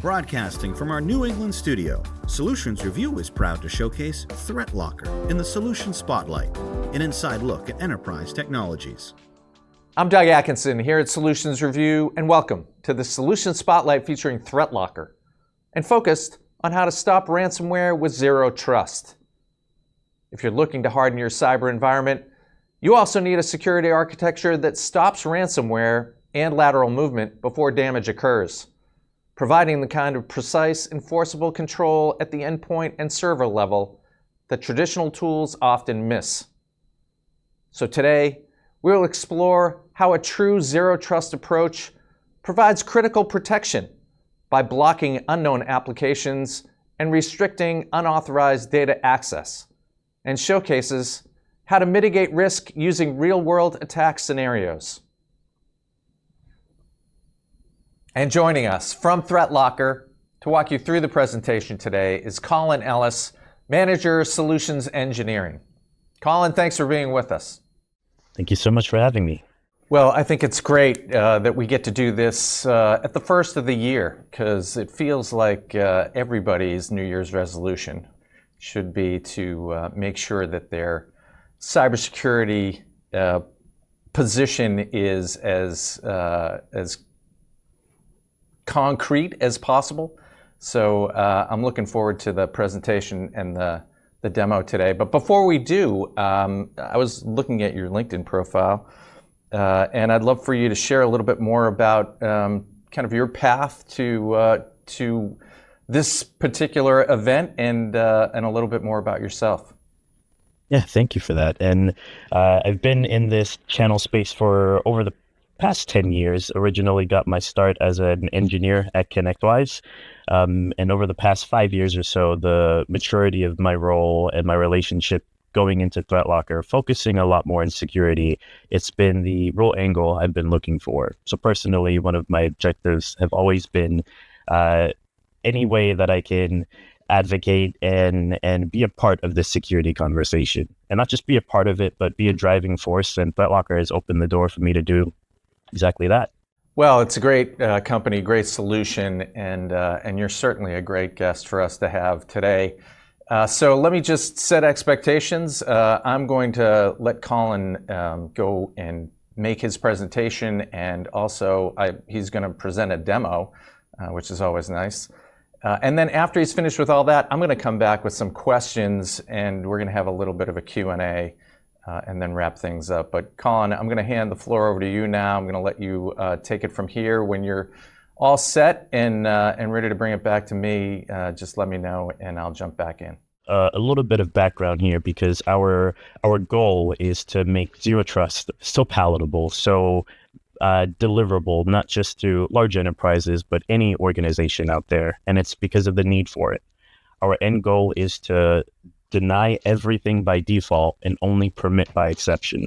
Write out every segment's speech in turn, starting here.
Broadcasting from our New England studio, Solutions Review is proud to showcase ThreatLocker in the Solution Spotlight, an inside look at enterprise technologies. I'm Doug Atkinson here at Solutions Review, and welcome to the Solution Spotlight featuring ThreatLocker, and focused on how to stop ransomware with zero trust. If you're looking to harden your cyber environment, you also need a security architecture that stops ransomware and lateral movement before damage occurs, providing the kind of precise, enforceable control at the endpoint and server level that traditional tools often miss. So today, we'll explore how a true zero-trust approach provides critical protection by blocking unknown applications and restricting unauthorized data access, and showcases how to mitigate risk using real-world attack scenarios. And joining us from ThreatLocker to walk you through the presentation today is Collin Ellis, Manager, Solutions Engineering. Collin, thanks for being with us. Thank you so much for having me. Well, I think it's great that we get to do this at the first of the year, because it feels like everybody's New Year's resolution should be to make sure that their cybersecurity position is as concrete as possible. So I'm looking forward to the presentation and the demo today. But before we do, I was looking at your LinkedIn profile, and I'd love for you to share a little bit more about kind of your path to this particular event, and a little bit more about yourself. Yeah, thank you for that. And I've been in this channel space for over the past 10 years. Originally got my start as an engineer at ConnectWise. And over the past 5 years or so, the maturity of my role and my relationship going into ThreatLocker, focusing a lot more on security, it's been the real angle I've been looking for. So personally, one of my objectives have always been any way that I can advocate and be a part of the security conversation. And not just be a part of it, but be a driving force. And ThreatLocker has opened the door for me to do exactly that. Well, it's a great company, great solution, and you're certainly a great guest for us to have today. So let me just set expectations. I'm going to let Collin go and make his presentation, and also he's going to present a demo, which is always nice. And then after he's finished with all that, I'm going to come back with some questions, and we're going to have a little bit of a Q&A. And then wrap things up. But Collin, I'm going to hand the floor over to you now. I'm going to let you take it from here. When you're all set and ready to bring it back to me, just let me know and I'll jump back in. A little bit of background here, because our goal is to make zero trust so palatable, so deliverable, not just to large enterprises, but any organization out there. And it's because of the need for it. Our end goal is to deny everything by default and only permit by exception.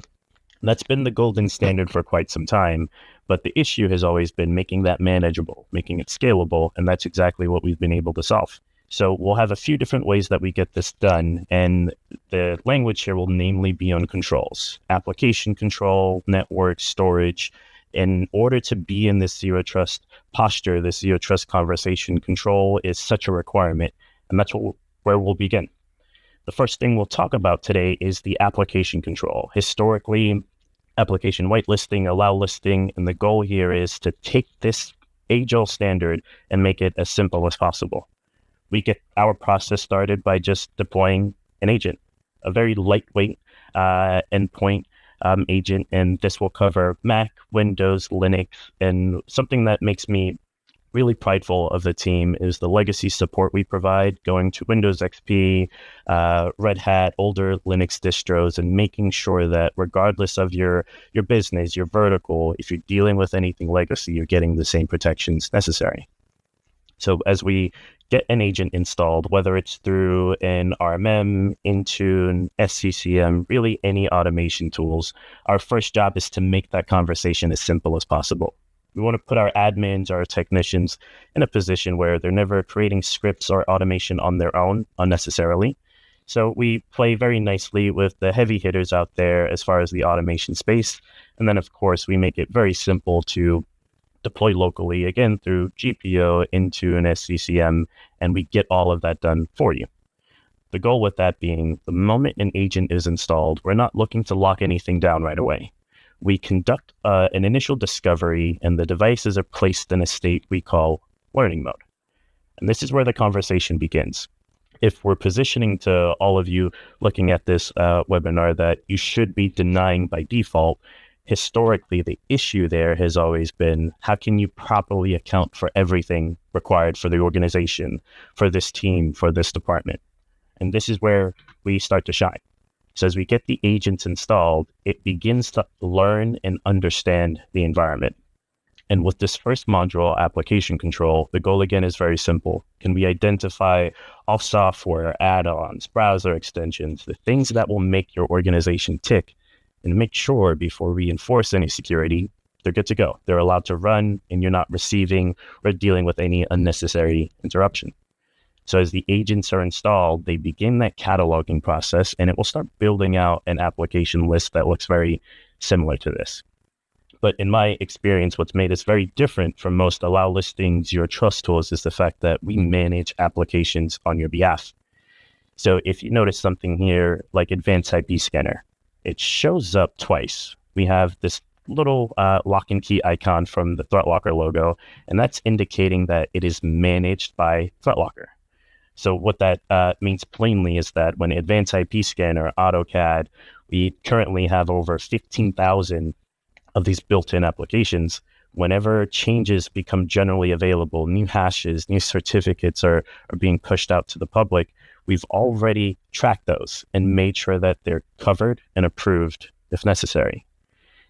That's been the golden standard for quite some time, but the issue has always been making that manageable, making it scalable, and that's exactly what we've been able to solve. So we'll have a few different ways that we get this done, and the language here will namely be on controls, application control, network, storage. In order to be in this zero trust posture, this zero trust conversation, control is such a requirement, and that's where we'll begin. The first thing we'll talk about today is the application control. Historically, application whitelisting, allow listing, and the goal here is to take this age-old standard and make it as simple as possible. We get our process started by just deploying an agent, a very lightweight endpoint agent, and this will cover Mac, Windows, Linux, and something that makes me really prideful of the team is the legacy support we provide, going to Windows XP, Red Hat, older Linux distros, and making sure that regardless of your business, your vertical, if you're dealing with anything legacy, you're getting the same protections necessary. So as we get an agent installed, whether it's through an RMM, Intune, SCCM, really any automation tools, our first job is to make that conversation as simple as possible. We want to put our admins, our technicians in a position where they're never creating scripts or automation on their own unnecessarily. So we play very nicely with the heavy hitters out there as far as the automation space. And then, of course, we make it very simple to deploy locally, again, through GPO into an SCCM, and we get all of that done for you. The goal with that being, the moment an agent is installed, we're not looking to lock anything down right away. We conduct an initial discovery, and the devices are placed in a state we call learning mode. And this is where the conversation begins. If we're positioning to all of you looking at this webinar that you should be denying by default, historically, the issue there has always been, how can you properly account for everything required for the organization, for this team, for this department? And this is where we start to shine. So as we get the agents installed, it begins to learn and understand the environment. And with this first module, application control, the goal again is very simple. Can we identify all software, add-ons, browser extensions, the things that will make your organization tick, and make sure before we enforce any security, they're good to go. They're allowed to run, and you're not receiving or dealing with any unnecessary interruption. So as the agents are installed, they begin that cataloging process, and it will start building out an application list that looks very similar to this. But in my experience, what's made us very different from most allow listing zero trust tools is the fact that we manage applications on your behalf. So if you notice something here, like Advanced IP Scanner, it shows up twice. We have this little lock and key icon from the ThreatLocker logo, and that's indicating that it is managed by ThreatLocker. So what that means plainly is that when Advanced IP Scanner, AutoCAD, we currently have over 15,000 of these built-in applications. Whenever changes become generally available, new hashes, new certificates are being pushed out to the public, we've already tracked those and made sure that they're covered and approved if necessary.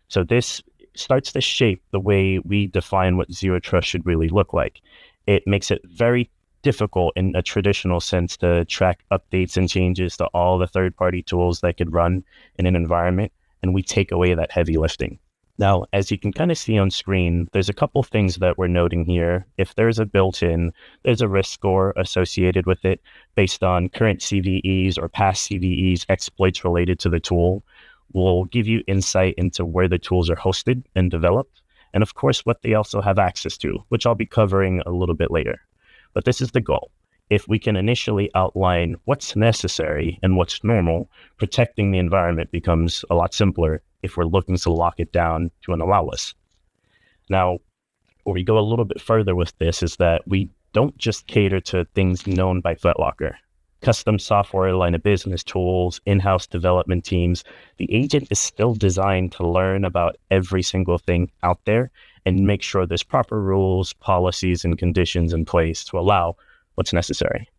So this starts to shape the way we define what zero trust should really look like. It makes it very difficult in a traditional sense to track updates and changes to all the third-party tools that could run in an environment, and we take away that heavy lifting. Now, as you can kind of see on screen, there's a couple things that we're noting here. If there's a built-in, there's a risk score associated with it based on current CVEs or past CVEs, exploits related to the tool. We'll give you insight into where the tools are hosted and developed, and of course, what they also have access to, which I'll be covering a little bit later. But this is the goal. If we can initially outline what's necessary and what's normal, protecting the environment becomes a lot simpler if we're looking to lock it down to an allow list. Now, where we go a little bit further with this is that we don't just cater to things known by ThreatLocker. Custom software line of business tools, in-house development teams, the agent is still designed to learn about every single thing out there and make sure there's proper rules, policies, and conditions in place to allow what's necessary.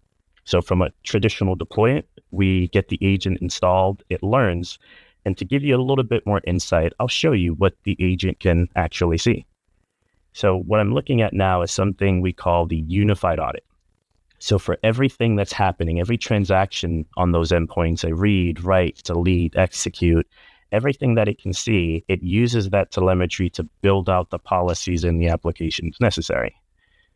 So from a traditional deployment, we get the agent installed, it learns, and to give you a little bit more insight, I'll show you what the agent can actually see. So what I'm looking at now is something we call the unified audit. So for everything that's happening, every transaction on those endpoints, a read, write, delete, execute, everything that it can see, it uses that telemetry to build out the policies in the applications necessary.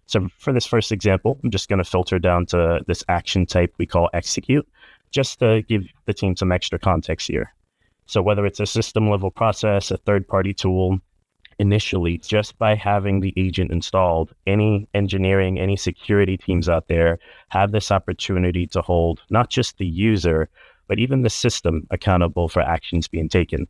So for this first example, I'm just going to filter down to this action type we call execute, just to give the team some extra context here. So whether it's a system level process, a third-party tool, initially, just by having the agent installed, any engineering, any security teams out there have this opportunity to hold not just the user, but even the system accountable for actions being taken.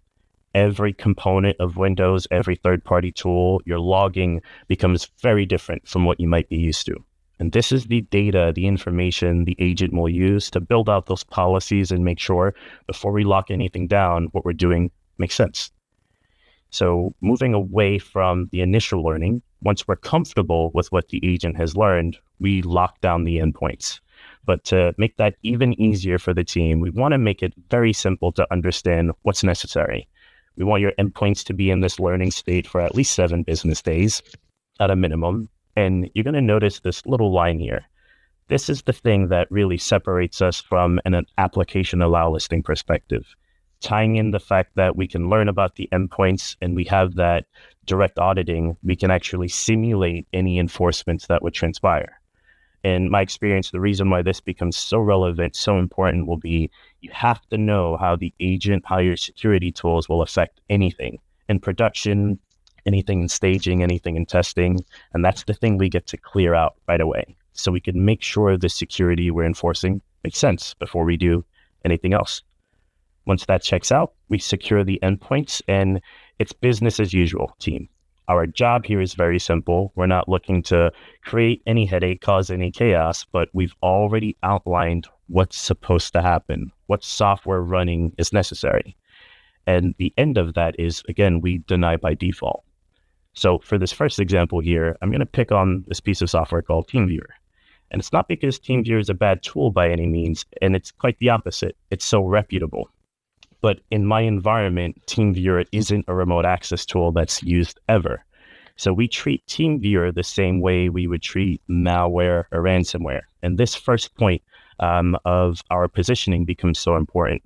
Every component of Windows, every third-party tool, your logging becomes very different from what you might be used to. And this is the data, the information the agent will use to build out those policies and make sure before we lock anything down, what we're doing makes sense. So moving away from the initial learning, once we're comfortable with what the agent has learned, we lock down the endpoints. But to make that even easier for the team, we want to make it very simple to understand what's necessary. We want your endpoints to be in this learning state for at least 7 business days at a minimum. And you're going to notice this little line here. This is the thing that really separates us from an application allow listing perspective, tying in the fact that we can learn about the endpoints and we have that direct auditing. We can actually simulate any enforcements that would transpire. In my experience, the reason why this becomes so relevant, so important will be you have to know how the agent, how your security tools will affect anything in production, anything in staging, anything in testing. And that's the thing we get to clear out right away. So we can make sure the security we're enforcing makes sense before we do anything else. Once that checks out, we secure the endpoints, and it's business as usual, team. Our job here is very simple. We're not looking to create any headache, cause any chaos, but we've already outlined what's supposed to happen, what software running is necessary. And the end of that is, again, we deny by default. So for this first example here, I'm going to pick on this piece of software called TeamViewer. And it's not because TeamViewer is a bad tool by any means, and it's quite the opposite. It's so reputable. But in my environment, TeamViewer isn't a remote access tool that's used ever. So we treat TeamViewer the same way we would treat malware or ransomware. And this first point of our positioning becomes so important.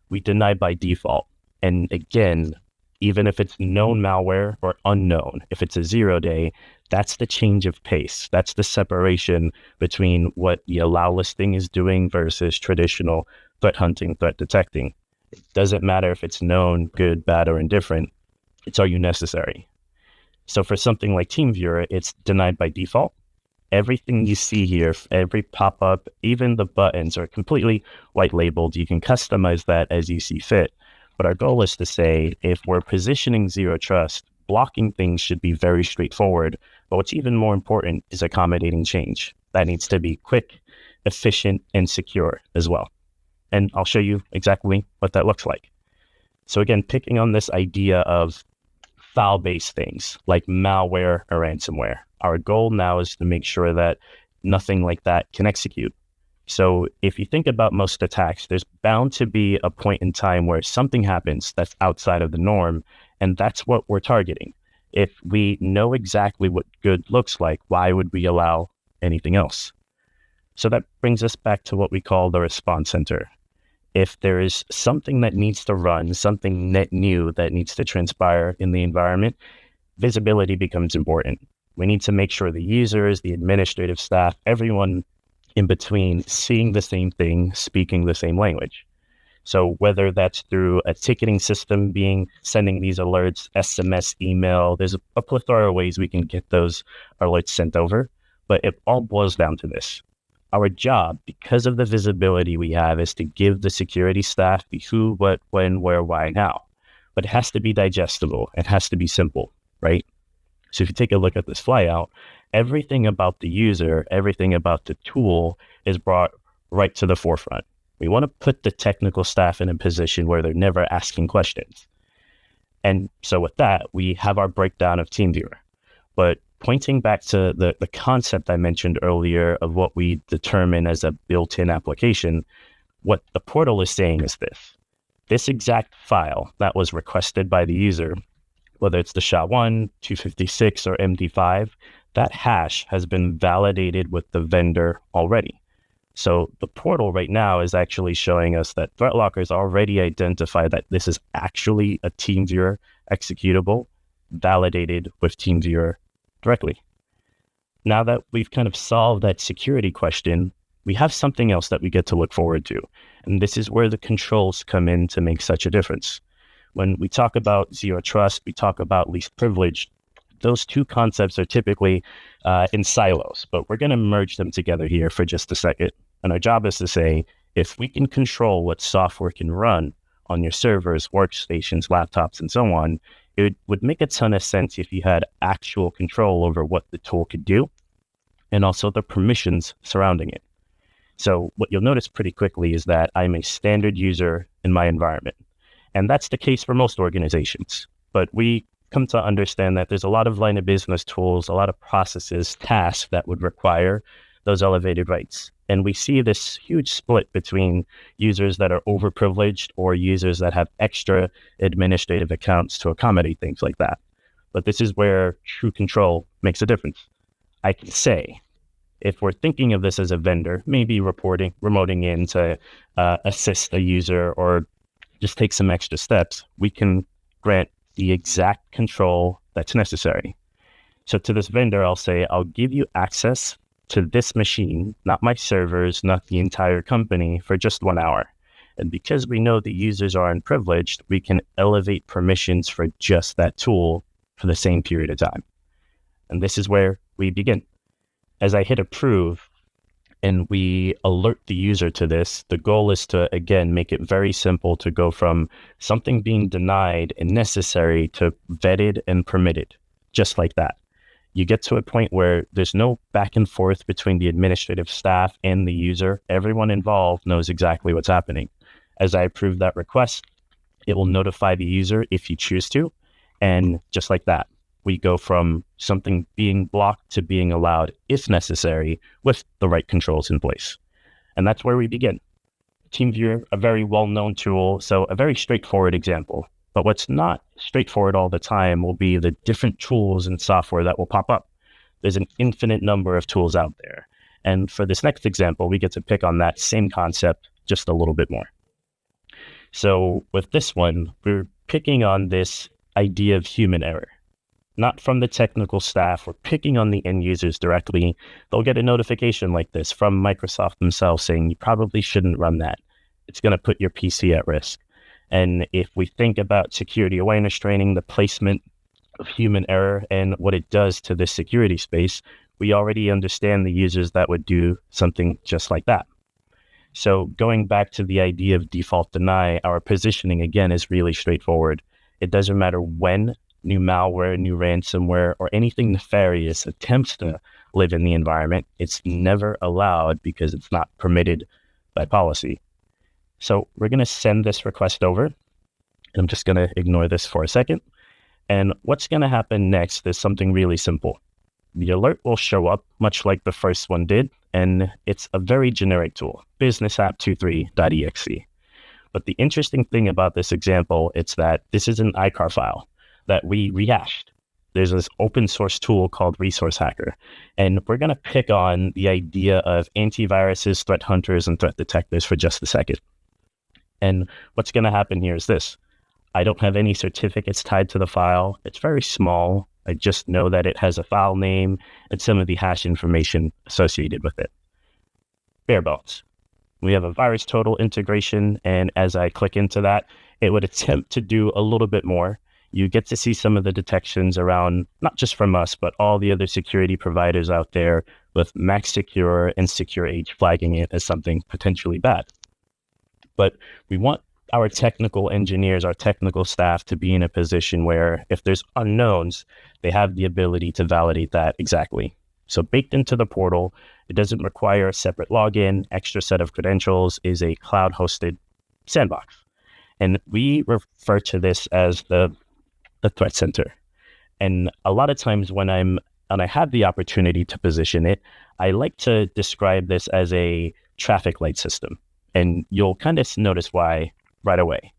We deny by default. And again, even if it's known malware or unknown, if it's a 0-day, that's the change of pace. That's the separation between what the allow listing is doing versus traditional threat hunting, threat detecting. It doesn't matter if it's known, good, bad, or indifferent. It's are you necessary? So for something like TeamViewer, it's denied by default. Everything you see here, every pop-up, even the buttons are completely white labeled. You can customize that as you see fit. But our goal is to say, if we're positioning zero trust, blocking things should be very straightforward. But what's even more important is accommodating change. That needs to be quick, efficient, and secure as well. And I'll show you exactly what that looks like. So again, picking on this idea of file-based things like malware or ransomware, our goal now is to make sure that nothing like that can execute. So if you think about most attacks, there's bound to be a point in time where something happens that's outside of the norm, and that's what we're targeting. If we know exactly what good looks like, why would we allow anything else? So that brings us back to what we call the response center. If there is something that needs to run, something net new that needs to transpire in the environment, visibility becomes important. We need to make sure the users, the administrative staff, everyone in between seeing the same thing, speaking the same language. So whether that's through a ticketing system sending these alerts, SMS, email, there's a plethora of ways we can get those alerts sent over, but it all boils down to this. Our job, because of the visibility we have, is to give the security staff the who, what, when, where, why, and how. But it has to be digestible. It has to be simple, right? So if you take a look at this flyout, everything about the user, everything about the tool is brought right to the forefront. We want to put the technical staff in a position where they're never asking questions. And so with that, we have our breakdown of TeamViewer. But pointing back to the concept I mentioned earlier of what we determine as a built-in application, what the portal is saying is this exact file that was requested by the user, whether it's the SHA-1, 256, or MD5, that hash has been validated with the vendor already. So the portal right now is actually showing us that ThreatLocker has already identified that this is actually a TeamViewer executable, validated with TeamViewer directly. Now that we've kind of solved that security question, we have something else that we get to look forward to. And this is where the controls come in to make such a difference. When we talk about zero trust, we talk about least privilege. Those two concepts are typically in silos, but we're going to merge them together here for just a second. And our job is to say, if we can control what software can run on your servers, workstations, laptops, and so on, it would make a ton of sense if you had actual control over what the tool could do and also the permissions surrounding it. So what you'll notice pretty quickly is that I'm a standard user in my environment. And that's the case for most organizations. But we come to understand that there's a lot of line of business tools, a lot of processes, tasks that would require those elevated rights. And we see this huge split between users that are overprivileged or users that have extra administrative accounts to accommodate things like that. But this is where true control makes a difference. I can say, if we're thinking of this as a vendor, maybe remoting in to assist a user or just take some extra steps, we can grant the exact control that's necessary. So to this vendor, I'll say, I'll give you access to this machine, not my servers, not the entire company, for just 1 hour. And because we know the users are unprivileged, we can elevate permissions for just that tool for the same period of time. And this is where we begin. As I hit approve and we alert the user to this, the goal is to, again, make it very simple to go from something being denied and necessary to vetted and permitted, just like that. You get to a point where there's no back and forth between the administrative staff and the user. Everyone involved knows exactly what's happening. As I approve that request, it will notify the user if you choose to. And just like that, we go from something being blocked to being allowed if necessary with the right controls in place. And that's where we begin. TeamViewer, a very well-known tool, so a very straightforward example. But what's not straightforward all the time will be the different tools and software that will pop up. There's an infinite number of tools out there. And for this next example, we get to pick on that same concept just a little bit more. So with this one, we're picking on this idea of human error. Not from the technical staff. We're picking on the end users directly. They'll get a notification like this from Microsoft themselves saying you probably shouldn't run that. It's going to put your PC at risk. And if we think about security awareness training, the placement of human error and what it does to this security space, we already understand the users that would do something just like that. So going back to the idea of default deny, our positioning again is really straightforward. It doesn't matter when new malware, new ransomware, or anything nefarious attempts to live in the environment, it's never allowed because it's not permitted by policy. So we're going to send this request over. I'm just going to ignore this for a second. And what's going to happen next is something really simple. The alert will show up much like the first one did, and it's a very generic tool, businessapp23.exe. But the interesting thing about this example, it's that this is an ICAR file that we rehashed. There's this open source tool called Resource Hacker, and we're going to pick on the idea of antiviruses, threat hunters, and threat detectors for just a second. And what's going to happen here is this. I don't have any certificates tied to the file. It's very small. I just know that it has a file name and some of the hash information associated with it. Bare bones. We have a virus total integration, and as I click into that, it would attempt to do a little bit more. You get to see some of the detections around, not just from us, but all the other security providers out there with Max Secure and Secure H flagging it as something potentially bad. But we want our technical engineers, our technical staff to be in a position where if there's unknowns, they have the ability to validate that exactly. So baked into the portal, it doesn't require a separate login, extra set of credentials, is a cloud-hosted sandbox. And we refer to this as the threat center. And a lot of times when I have the opportunity to position it, I like to describe this as a traffic light system. And you'll kind of notice why right away.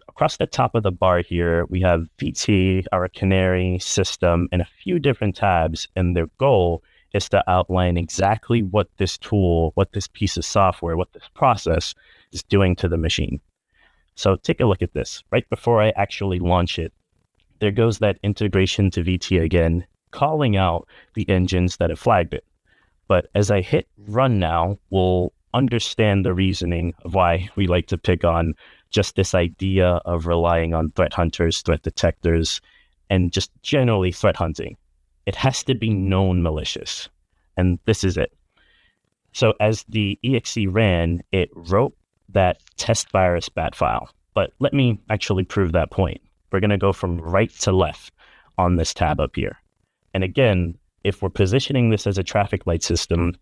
Across the top of the bar here, we have VT, our canary system, and a few different tabs. And their goal is to outline exactly what this tool, what this piece of software, what this process is doing to the machine. So take a look at this. Right before I actually launch it, there goes that integration to VT again, calling out the engines that have flagged it. But as I hit run now, we'll understand the reasoning of why we like to pick on just this idea of relying on threat hunters, threat detectors, and just generally threat hunting. It has to be known malicious. And this is it. So as the exe ran, it wrote that test virus bat file. But let me actually prove that point. We're going to go from right to left on this tab up here. And again, if we're positioning this as a traffic light system,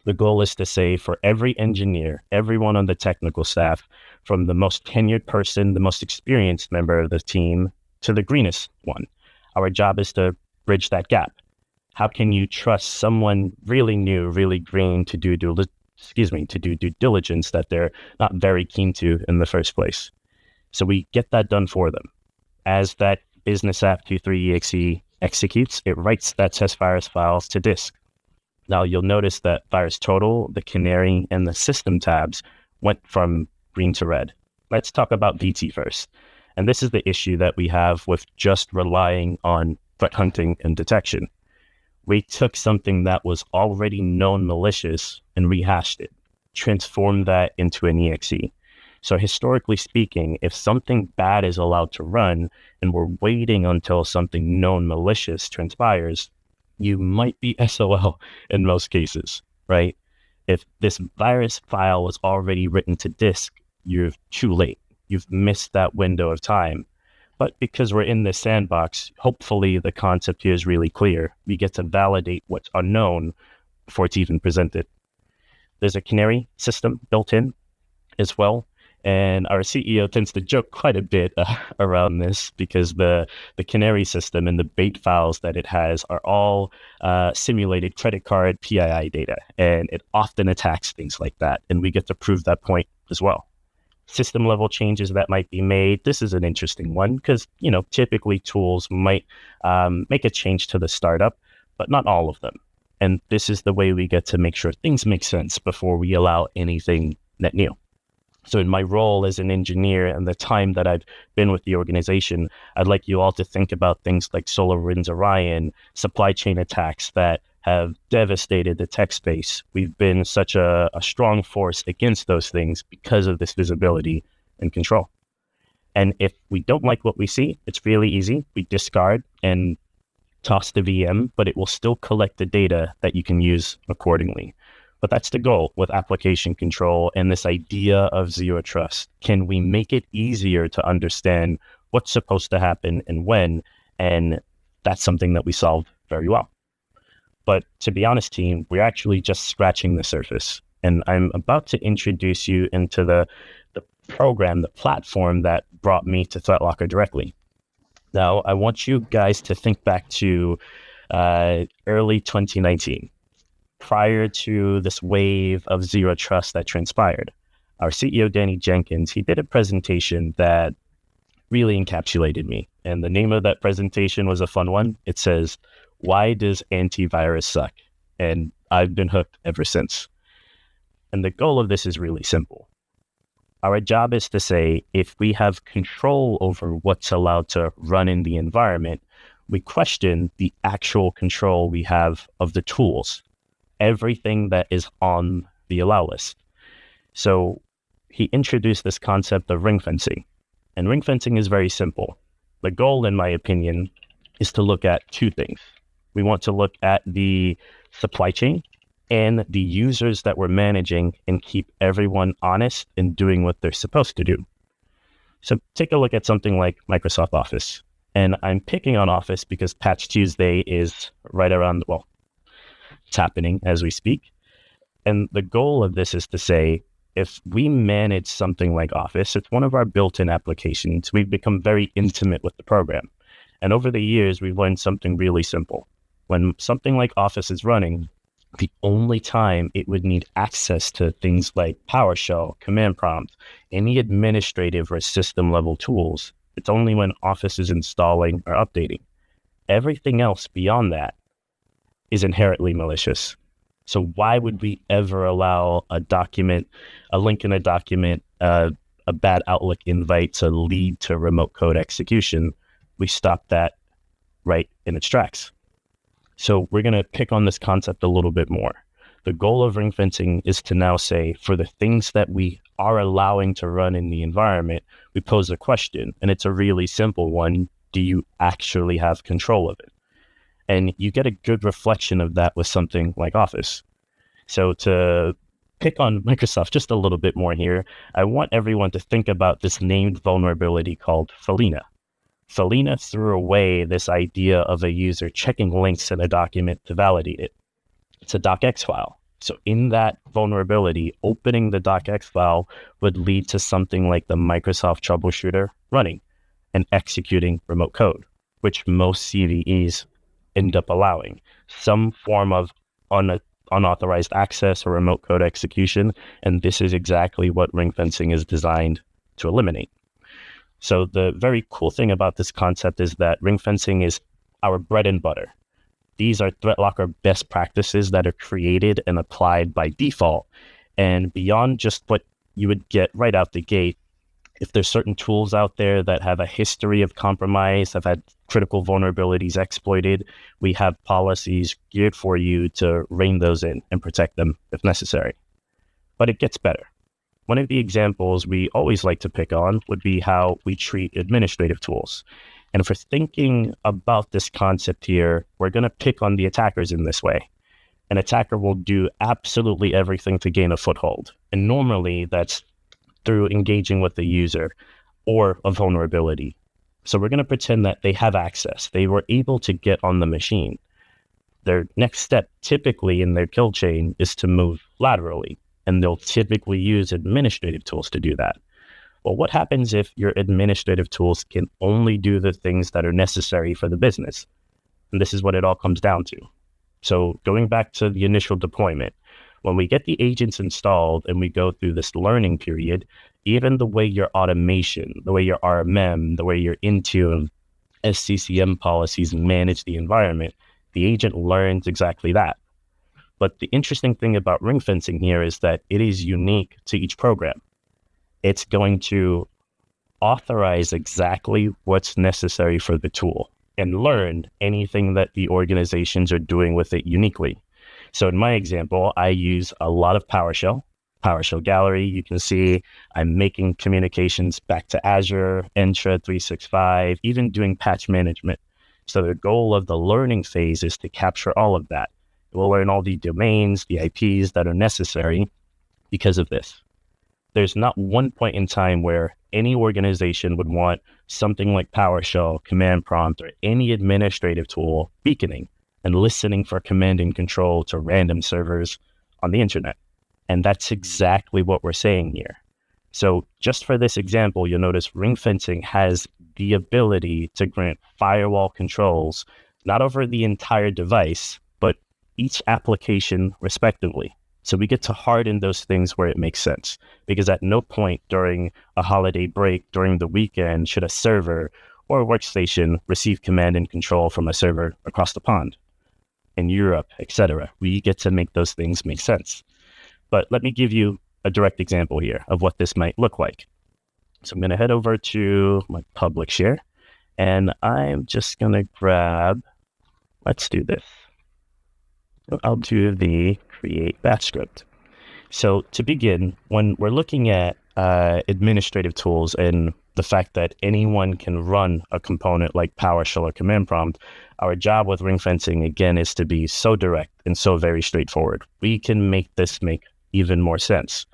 the goal is to say for every engineer, everyone on the technical staff, from the most tenured person, the most experienced member of the team, to the greenest one, our job is to bridge that gap. How can you trust someone really new, really green to do due diligence that they're not very keen to in the first place? So we get that done for them. As that business app 23exe executes, it writes that test virus files to disk. Now you'll notice that virus total, the canary, and the system tabs went from green to red. Let's talk about VT first. And this is the issue that we have with just relying on threat hunting and detection. We took something that was already known malicious and rehashed it, transformed that into an exe. So historically speaking, if something bad is allowed to run and we're waiting until something known malicious transpires, you might be SOL in most cases, right? If this virus file was already written to disk, you're too late. You've missed that window of time. But because we're in this sandbox, hopefully the concept here is really clear. We get to validate what's unknown before it's even presented. There's a canary system built in as well. And our CEO tends to joke quite a bit around this because the canary system and the bait files that it has are all simulated credit card PII data. And it often attacks things like that. And we get to prove that point as well. System level changes that might be made. This is an interesting one because, typically tools might make a change to the startup, but not all of them. And this is the way we get to make sure things make sense before we allow anything net new. So in my role as an engineer and the time that I've been with the organization, I'd like you all to think about things like SolarWinds Orion, supply chain attacks that have devastated the tech space. We've been such a strong force against those things because of this visibility and control. And if we don't like what we see, it's really easy. We discard and toss the VM, but it will still collect the data that you can use accordingly. But that's the goal with application control and this idea of zero trust. Can we make it easier to understand what's supposed to happen and when? And that's something that we solve very well. But to be honest, team, we're actually just scratching the surface. And I'm about to introduce you into the program, the platform that brought me to ThreatLocker directly. Now, I want you guys to think back to early 2019. Prior to this wave of zero trust that transpired, our CEO, Danny Jenkins, he did a presentation that really encapsulated me. And the name of that presentation was a fun one. It says, "Why does antivirus suck?" And I've been hooked ever since. And the goal of this is really simple. Our job is to say, if we have control over what's allowed to run in the environment, we question the actual control we have of the tools, everything that is on the allow list. So he introduced this concept of ring fencing. And ring fencing is very simple. The goal, in my opinion, is to look at two things. We want to look at the supply chain and the users that we're managing and keep everyone honest and doing what they're supposed to do. So take a look at something like Microsoft Office. And I'm picking on Office because Patch Tuesday is right around, it's happening as we speak. And the goal of this is to say, if we manage something like Office, it's one of our built-in applications. We've become very intimate with the program. And over the years, we've learned something really simple. When something like Office is running, the only time it would need access to things like PowerShell, command prompt, any administrative or system level tools, it's only when Office is installing or updating. Everything else beyond that is inherently malicious. So why would we ever allow a link in a document, a bad Outlook invite to lead to remote code execution? We stop that right in its tracks. So we're going to pick on this concept a little bit more. The goal of ring fencing is to now say, for the things that we are allowing to run in the environment, we pose a question, and it's a really simple one. Do you actually have control of it? And you get a good reflection of that with something like Office. So to pick on Microsoft just a little bit more here, I want everyone to think about this named vulnerability called Felina. Felina threw away this idea of a user checking links in a document to validate it. It's a docx file. So in that vulnerability, opening the docx file would lead to something like the Microsoft troubleshooter running and executing remote code, which most CVEs end up allowing some form of unauthorized access or remote code execution. And this is exactly what ring fencing is designed to eliminate. So the very cool thing about this concept is that ring fencing is our bread and butter. These are ThreatLocker best practices that are created and applied by default. And beyond just what you would get right out the gate, if there's certain tools out there that have a history of compromise, have had critical vulnerabilities exploited, we have policies geared for you to rein those in and protect them if necessary. But it gets better. one of the examples we always like to pick on would be how we treat administrative tools. And if we're thinking about this concept here, we're going to pick on the attackers in this way. An attacker will do absolutely everything to gain a foothold. And normally that's through engaging with the user or a vulnerability. So we're going to pretend that they have access. They were able to get on the machine. Their next step typically in their kill chain is to move laterally, and they'll typically use administrative tools to do that. Well, what happens if your administrative tools can only do the things that are necessary for the business? And this is what it all comes down to. So going back to the initial deployment, when we get the agents installed and we go through this learning period, even the way your automation, the way your RMM, the way your Intune, SCCM policies manage the environment, the agent learns exactly that. But the interesting thing about ring fencing here is that it is unique to each program. It's going to authorize exactly what's necessary for the tool and learn anything that the organizations are doing with it uniquely. So in my example, I use a lot of PowerShell Gallery. You can see I'm making communications back to Azure, Entra 365, even doing patch management. So the goal of the learning phase is to capture all of that. We'll learn all the domains, the IPs that are necessary because of this. There's not one point in time where any organization would want something like PowerShell, command prompt, or any administrative tool beaconing and listening for command and control to random servers on the internet. And that's exactly what we're saying here. So just for this example, you'll notice ring fencing has the ability to grant firewall controls, not over the entire device, but each application respectively. So we get to harden those things where it makes sense, because at no point during a holiday break, during the weekend, should a server or a workstation receive command and control from a server across the pond, in Europe, etc. We get to make those things make sense. But let me give you a direct example here of what this might look like. So I'm going to head over to my public share, and I'm just going to grab, let's do this. I'll do the create batch script. So to begin, when we're looking at administrative tools and the fact that anyone can run a component like PowerShell or command prompt, our job with ring fencing, again, is to be so direct and so very straightforward. We can make this make even more sense.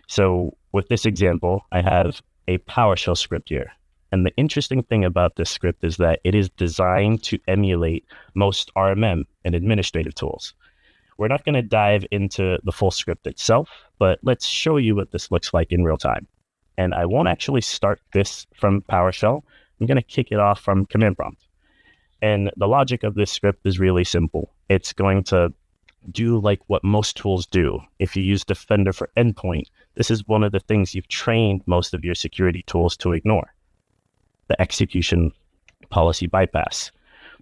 So with this example, I have a PowerShell script here. And the interesting thing about this script is that it is designed to emulate most RMM and administrative tools. We're not going to dive into the full script itself, but let's show you what this looks like in real time. And I won't actually start this from PowerShell. I'm going to kick it off from command prompt. And the logic of this script is really simple. It's going to do like what most tools do. If you use Defender for endpoint, this is one of the things you've trained most of your security tools to ignore, the execution policy bypass.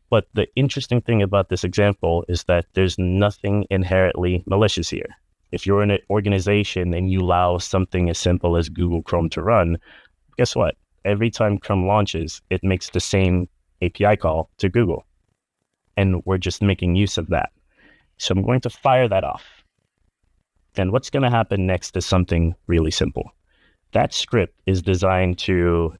But the interesting thing about this example is that there's nothing inherently malicious here. If you're in an organization and you allow something as simple as Google Chrome to run, guess what? Every time Chrome launches, it makes the same API call to Google. And we're just making use of that. So I'm going to fire that off. Then what's going to happen next is something really simple. That script is designed to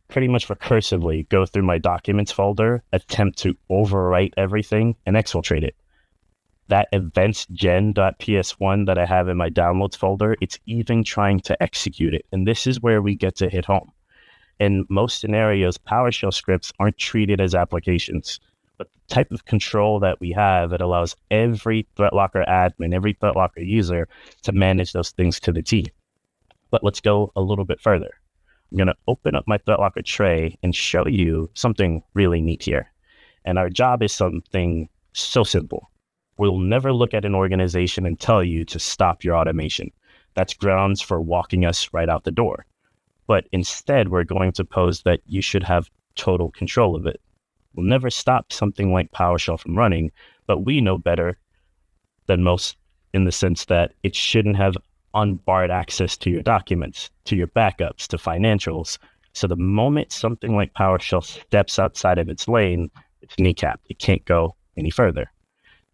pretty much recursively go through my documents folder, attempt to overwrite everything, and exfiltrate it. That eventsgen.ps1 that I have in my downloads folder, it's even trying to execute it. And this is where we get to hit home. In most scenarios, PowerShell scripts aren't treated as applications. But the type of control that we have, it allows every ThreatLocker admin, every ThreatLocker user to manage those things to the T. But let's go a little bit further. I'm going to open up my ThreatLocker tray and show you something really neat here. And our job is something so simple. We'll never look at an organization and tell you to stop your automation. That's grounds for walking us right out the door. But instead, we're going to pose that you should have total control of it. We'll never stop something like PowerShell from running, but we know better than most in the sense that it shouldn't have unbarred access to your documents, to your backups, to financials. So the moment something like PowerShell steps outside of its lane, it's kneecapped. It can't go any further.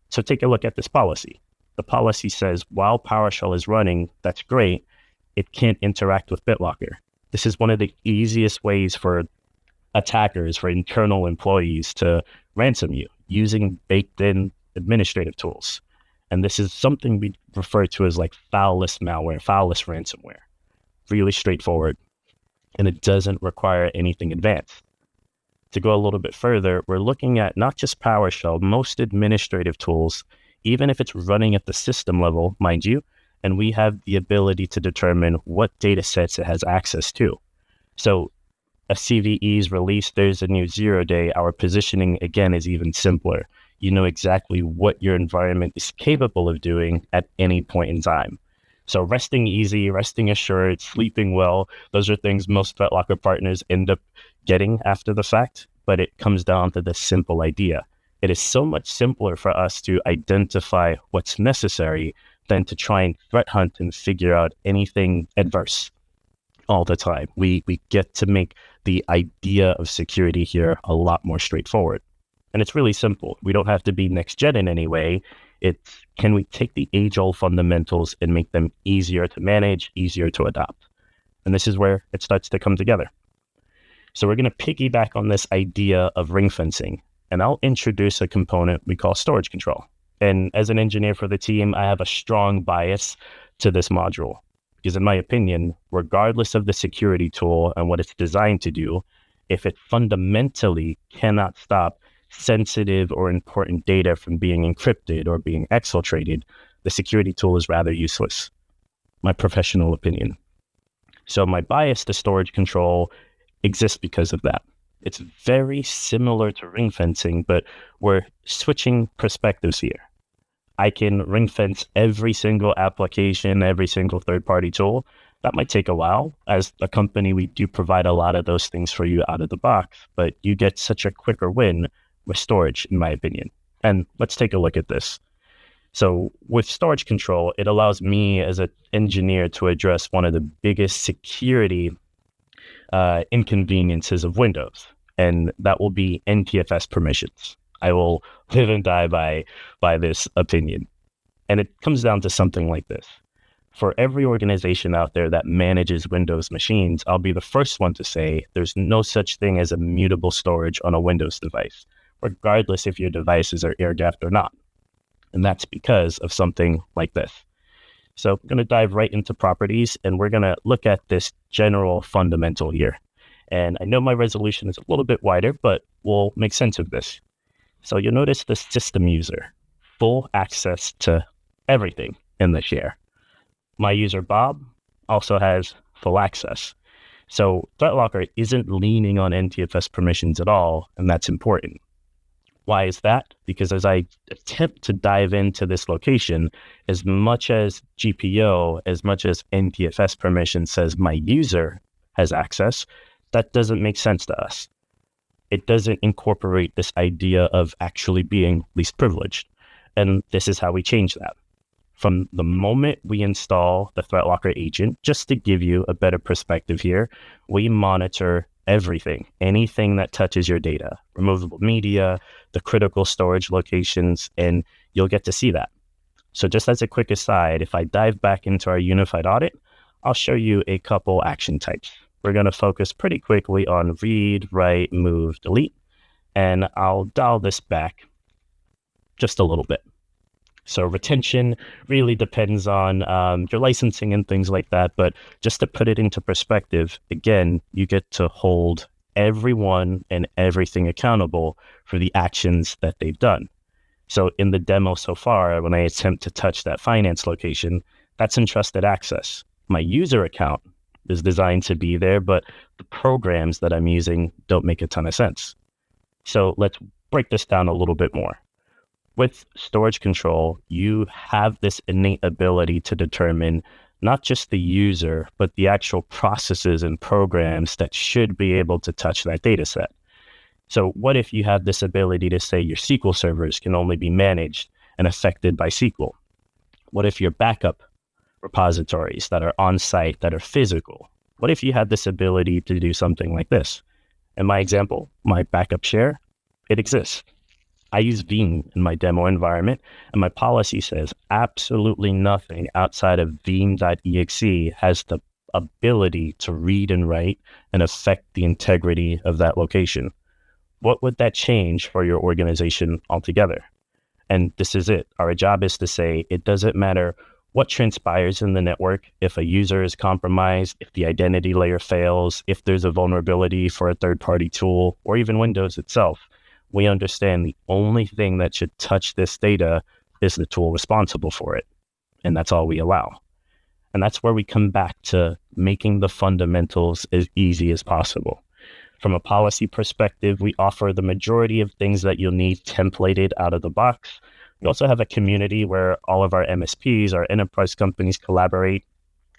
So take a look at this policy. The policy says, while PowerShell is running, that's great. it can't interact with BitLocker. This is one of the easiest ways for attackers, for internal employees to ransom you using baked-in administrative tools. And this is something we refer to as like foulless malware, foulless ransomware. Really straightforward, and it doesn't require anything advanced. To go a little bit further, we're looking at not just PowerShell, most administrative tools, even if it's running at the system level, mind you, and we have the ability to determine what data sets it has access to. So a CVE is released, there's a new 0-day, our positioning again is even simpler. You know exactly what your environment is capable of doing at any point in time. So resting easy, resting assured, sleeping well, those are things most ThreatLocker partners end up getting after the fact, but it comes down to this simple idea. It is so much simpler for us to identify what's necessary than to try and threat hunt and figure out anything adverse all the time. We get to make the idea of security here a lot more straightforward. And it's really simple. We don't have to be next gen in any way. It's, can we take the age-old fundamentals and make them easier to manage, easier to adopt? And this is where it starts to come together. So we're going to piggyback on this idea of ring fencing, and I'll introduce a component we call storage control. And as an engineer for the team, I have a strong bias to this module, because in my opinion, regardless of the security tool and what it's designed to do, if it fundamentally cannot stop sensitive or important data from being encrypted or being exfiltrated, the security tool is rather useless. My professional opinion. So my bias to storage control exists because of that. It's very similar to ring fencing, but we're switching perspectives here. I can ring fence every single application, every single third-party tool. That might take a while. As a company, we do provide a lot of those things for you out of the box, but you get such a quicker win with storage, in my opinion. And let's take a look at this. So with storage control, it allows me as an engineer to address one of the biggest security inconveniences of Windows, and that will be NTFS permissions. I will live and die by this opinion. And it comes down to something like this. For every organization out there that manages Windows machines, I'll be the first one to say there's no such thing as immutable storage on a Windows device, regardless if your devices are air-gapped or not. And that's because of something like this. So I'm going to dive right into properties, and we're going to look at this general fundamental here. And I know my resolution is a little bit wider, but we'll make sense of this. So you'll notice the system user, full access to everything in the share. My user Bob also has full access. So ThreatLocker isn't leaning on NTFS permissions at all, and that's important. Why is that? Because as I attempt to dive into this location, as much as GPO, as much as NTFS permission says my user has access, that doesn't make sense to us. It doesn't incorporate this idea of actually being least privileged. And this is how we change that. From the moment we install the ThreatLocker agent, just to give you a better perspective here, we monitor everything, anything that touches your data, removable media, the critical storage locations, and you'll get to see that. So just as a quick aside, if I dive back into our unified audit, I'll show you a couple action types. We're going to focus pretty quickly on read, write, move, delete, and I'll dial this back just a little bit. So retention really depends on your licensing and things like that. But just to put it into perspective, again, you get to hold everyone and everything accountable for the actions that they've done. So in the demo so far, when I attempt to touch that finance location, that's entrusted access. My user account is designed to be there, but the programs that I'm using don't make a ton of sense. So let's break this down a little bit more. With storage control, you have this innate ability to determine not just the user, but the actual processes and programs that should be able to touch that data set. So what if you have this ability to say your SQL servers can only be managed and affected by SQL? What if your backup repositories that are on-site, that are physical? What if you had this ability to do something like this? In my example, my backup share, it exists. I use Veeam in my demo environment, and my policy says absolutely nothing outside of veeam.exe has the ability to read and write and affect the integrity of that location. What would that change for your organization altogether? And this is it. Our job is to say it doesn't matter what transpires in the network. If a user is compromised, if the identity layer fails, if there's a vulnerability for a third-party tool, or even Windows itself, we understand the only thing that should touch this data is the tool responsible for it. And that's all we allow. And that's where we come back to making the fundamentals as easy as possible. From a policy perspective, we offer the majority of things that you'll need templated out of the box. We also have a community where all of our MSPs, our enterprise companies, collaborate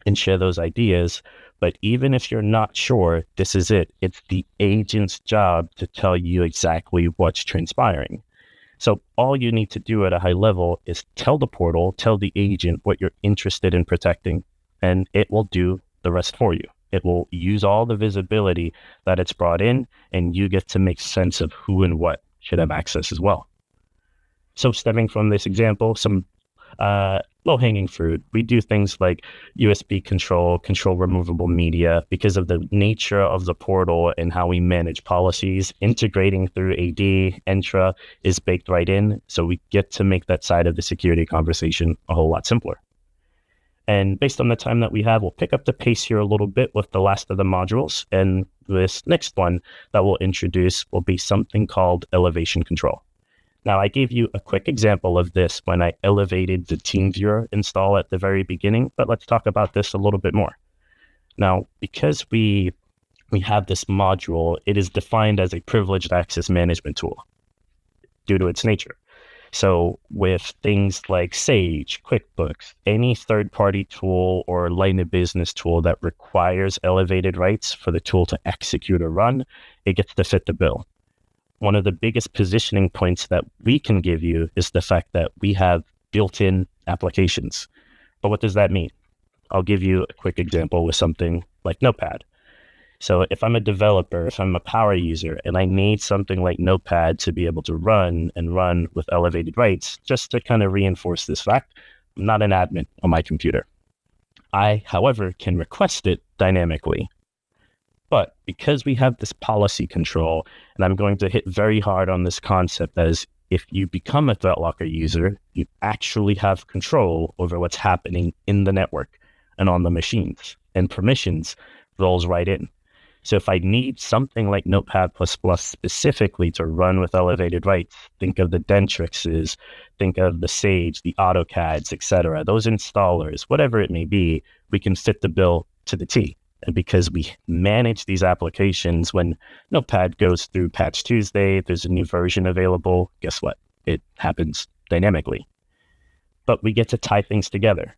and share those ideas. But even if you're not sure, this is it. It's the agent's job to tell you exactly what's transpiring. So all you need to do at a high level is tell the portal, tell the agent what you're interested in protecting, and it will do the rest for you. It will use all the visibility that it's brought in, and you get to make sense of who and what should have access as well. So stemming from this example, some low-hanging fruit, we do things like USB control removable media. Because of the nature of the portal and how we manage policies, integrating through AD, Entra is baked right in. So we get to make that side of the security conversation a whole lot simpler. And based on the time that we have, we'll pick up the pace here a little bit with the last of the modules. And this next one that we'll introduce will be something called elevation control. Now, I gave you a quick example of this when I elevated the TeamViewer install at the very beginning, but let's talk about this a little bit more. Now, because we have this module, it is defined as a privileged access management tool due to its nature. So with things like Sage, QuickBooks, any third-party tool or line of business tool that requires elevated rights for the tool to execute or run, it gets to fit the bill. One of the biggest positioning points that we can give you is the fact that we have built-in applications. But what does that mean? I'll give you a quick example with something like Notepad. So if I'm a developer, if I'm a power user, and I need something like Notepad to be able to run with elevated rights, just to kind of reinforce this fact, I'm not an admin on my computer. I, however, can request it dynamically. But because we have this policy control, and I'm going to hit very hard on this concept as if you become a ThreatLocker user, you actually have control over what's happening in the network and on the machines, and permissions rolls right in. So if I need something like Notepad++ specifically to run with elevated rights, think of the Dentrixes, think of the Sage, the AutoCADs, etc. Those installers, whatever it may be, we can fit the bill to the T. And because we manage these applications, when Notepad goes through Patch Tuesday, there's a new version available, guess what? It happens dynamically. But we get to tie things together.